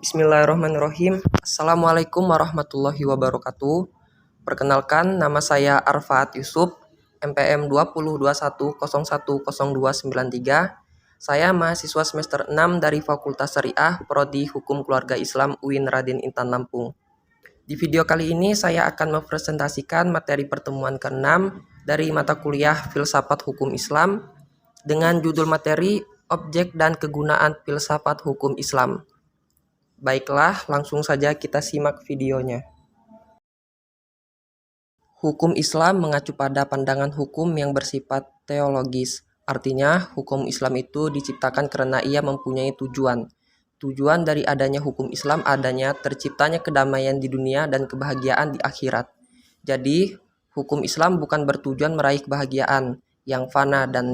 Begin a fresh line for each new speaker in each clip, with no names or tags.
Bismillahirrahmanirrahim. Assalamualaikum warahmatullahi wabarakatuh. Perkenalkan, nama saya Arfaat Yusuf, MPM 2021010293. Saya mahasiswa semester 6 dari Fakultas Syariah Prodi Hukum Keluarga Islam UIN Raden Intan Lampung. Di video kali ini saya akan mempresentasikan materi pertemuan ke-6 dari mata kuliah Filsafat Hukum Islam dengan judul materi Objek dan Kegunaan Filsafat Hukum Islam. Baiklah, langsung saja kita simak videonya. Hukum Islam mengacu pada pandangan hukum yang bersifat teologis. Artinya, hukum Islam itu diciptakan karena ia mempunyai tujuan. Tujuan dari adanya hukum Islam adanya terciptanya kedamaian di dunia dan kebahagiaan di akhirat. Jadi, hukum Islam bukan bertujuan meraih kebahagiaan yang fana dan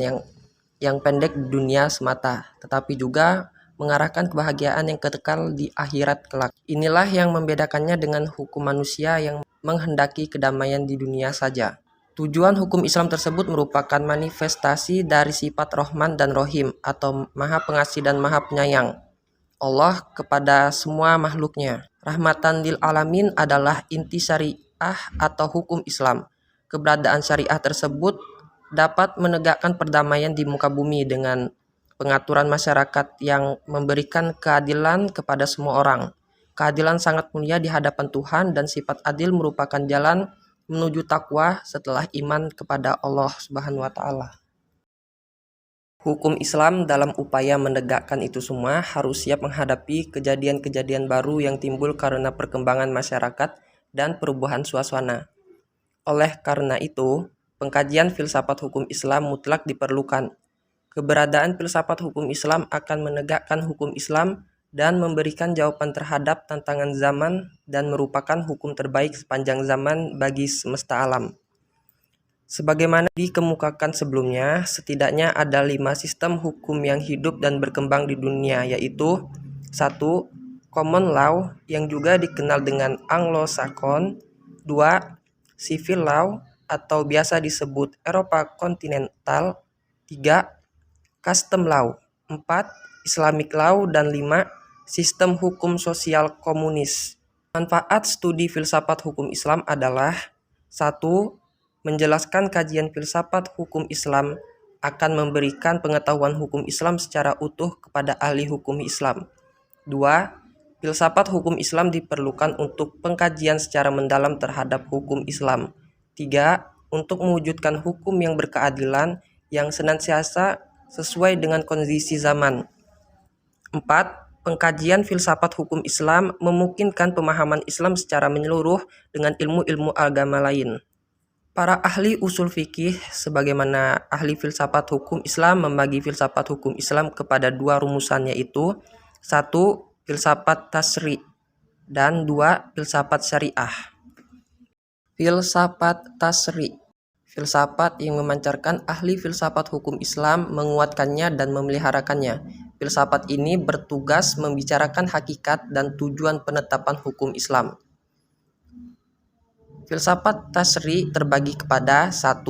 yang pendek di dunia semata, tetapi juga mengarahkan kebahagiaan yang kekal di akhirat kelak. Inilah yang membedakannya dengan hukum manusia yang menghendaki kedamaian di dunia saja. Tujuan hukum Islam tersebut merupakan manifestasi dari sifat Rahman dan Rahim atau Maha Pengasih dan Maha Penyayang Allah kepada semua makhluknya. Rahmatan lil alamin adalah inti syariah atau hukum Islam. Keberadaan syariah tersebut dapat menegakkan perdamaian di muka bumi dengan pengaturan masyarakat yang memberikan keadilan kepada semua orang. Keadilan sangat mulia di hadapan Tuhan dan sifat adil merupakan jalan menuju takwa setelah iman kepada Allah Subhanahu wa taala. Hukum Islam dalam upaya menegakkan itu semua harus siap menghadapi kejadian-kejadian baru yang timbul karena perkembangan masyarakat dan perubahan suasana. Oleh karena itu, pengkajian filsafat hukum Islam mutlak diperlukan. Keberadaan filsafat hukum Islam akan menegakkan hukum Islam dan memberikan jawaban terhadap tantangan zaman dan merupakan hukum terbaik sepanjang zaman bagi semesta alam. Sebagaimana dikemukakan sebelumnya, setidaknya ada 5 sistem hukum yang hidup dan berkembang di dunia, yaitu 1. Common law yang juga dikenal dengan Anglo-Saxon. 2. Civil law atau biasa disebut Eropa kontinental. 3. Custom law. 4. Islamic law. Dan 5. Sistem hukum sosial komunis. Manfaat studi filsafat hukum Islam adalah 1. Menjelaskan kajian filsafat hukum Islam akan memberikan pengetahuan hukum Islam secara utuh kepada ahli hukum Islam. 2. Filsafat hukum Islam diperlukan untuk pengkajian secara mendalam terhadap hukum Islam. 3. Untuk mewujudkan hukum yang berkeadilan yang senantiasa sesuai dengan kondisi zaman. 4. Pengkajian filsafat hukum Islam memungkinkan pemahaman Islam secara menyeluruh dengan ilmu-ilmu agama lain. Para ahli usul fikih sebagaimana ahli filsafat hukum Islam membagi filsafat hukum Islam kepada 2 rumusan, yaitu 1. Filsafat tasri' dan 2. Filsafat syariah. Filsafat tasri', filsafat yang memancarkan ahli filsafat hukum Islam, menguatkannya dan memeliharakannya. Filsafat ini bertugas membicarakan hakikat dan tujuan penetapan hukum Islam. Filsafat tasri' terbagi kepada 1.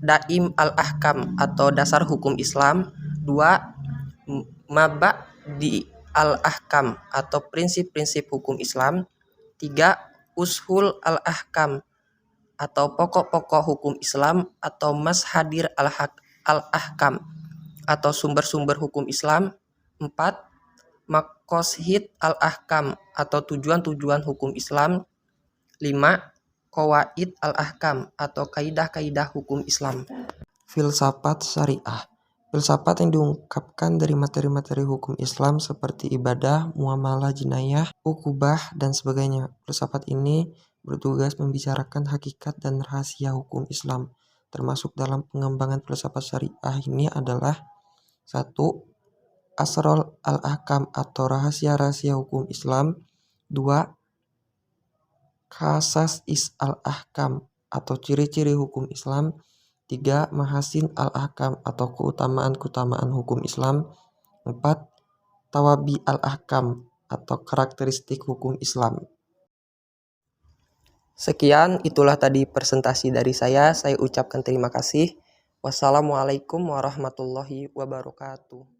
Daim al-ahkam atau dasar hukum Islam. 2. Mabadi al-ahkam atau prinsip-prinsip hukum Islam. 3. Ushul al-ahkam atau pokok-pokok hukum Islam atau mashadir al-ahkam atau sumber-sumber hukum Islam. 4. Maqasid al-ahkam atau tujuan-tujuan hukum Islam. 5. Qawaid al-ahkam atau kaidah-kaidah hukum Islam. Filsafat syariah, filsafat yang diungkapkan dari materi-materi hukum Islam seperti ibadah, muamalah jinayah, ukubah, dan sebagainya. Filsafat ini bertugas membicarakan hakikat dan rahasia hukum Islam. Termasuk dalam pengembangan filsafat syariah ini adalah 1. Asrul al-ahkam atau rahasia-rahasia hukum Islam. 2. Khasais al-ahkam atau ciri-ciri hukum Islam. 3. Mahasin al-ahkam atau keutamaan-keutamaan hukum Islam. 4. Tawabi al-ahkam atau karakteristik hukum Islam. Sekian, itulah tadi presentasi dari saya. Saya ucapkan terima kasih. Wassalamualaikum warahmatullahi wabarakatuh.